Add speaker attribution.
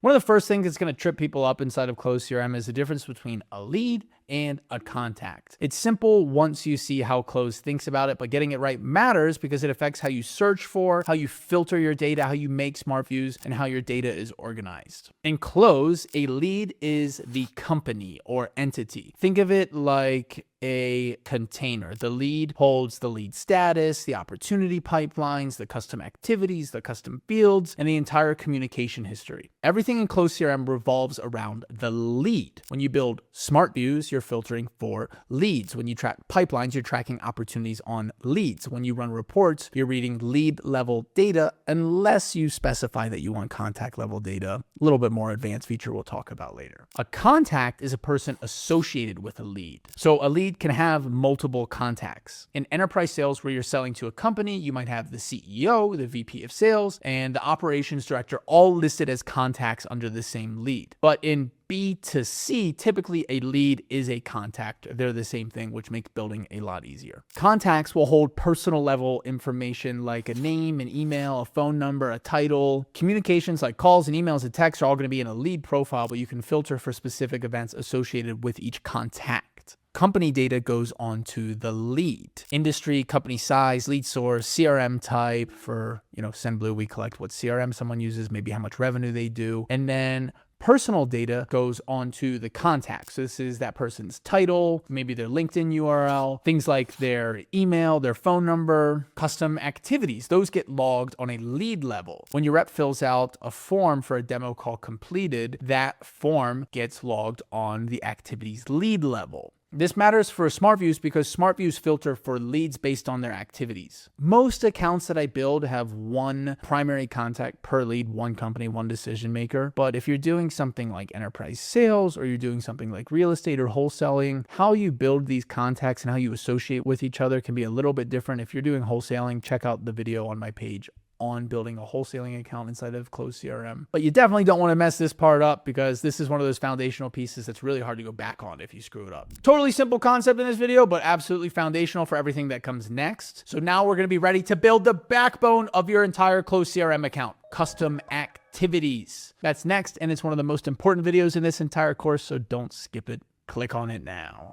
Speaker 1: One of the first things that's going to trip people up inside of Close CRM is the difference between a lead and a contact. It's simple once you see how Close thinks about it, but getting it right matters because it affects how you search for, how you filter your data, how you make smart views, and how your data is organized. In Close, a lead is the company or entity. Think of it like a container. The lead holds the lead status, the opportunity pipelines, the custom activities, the custom fields, and the entire communication history. Everything in Close CRM revolves around the lead. When you build smart views, you're filtering for leads. When you track pipelines, you're tracking opportunities on leads. When you run reports, you're reading lead level data, unless you specify that you want contact level data. A little bit more advanced feature we'll talk about later. A contact is a person associated with a lead. So a lead can have multiple contacts. In enterprise sales, where you're selling to a company, you might have the CEO, the VP of sales, and the operations director all listed as contacts under the same lead. But in B2C, typically a lead is a contact. They're the same thing, which makes building a lot easier. Contacts will hold personal level information like a name, an email, a phone number, a title. Communications like calls and emails and texts are all going to be in a lead profile, but you can filter for specific events associated with each contact. Company data goes on to the lead. Industry, company size, lead source, CRM type. For, SendBlue, we collect what CRM someone uses, maybe how much revenue they do. And then personal data goes on to the contact. So this is that person's title, maybe their LinkedIn URL, things like their email, their phone number, custom activities. Those get logged on a lead level. When your rep fills out a form for a demo call completed, that form gets logged on the activities lead level. This matters for smart views because smart views filter for leads based on their activities. Most accounts that I build have one primary contact per lead, one company, one decision maker. But if you're doing something like enterprise sales or you're doing something like real estate or wholesaling, how you build these contacts and how you associate with each other can be a little bit different. If you're doing wholesaling, check out the video on my page on building a wholesaling account inside of Close CRM. But you definitely don't want to mess this part up because this is one of those foundational pieces that's really hard to go back on if you screw it up. Totally simple concept in this video, but absolutely foundational for everything that comes next. So now we're going to be ready to build the backbone of your entire Close CRM account, custom activities. That's next, and it's one of the most important videos in this entire course, so don't skip it. Click on it now.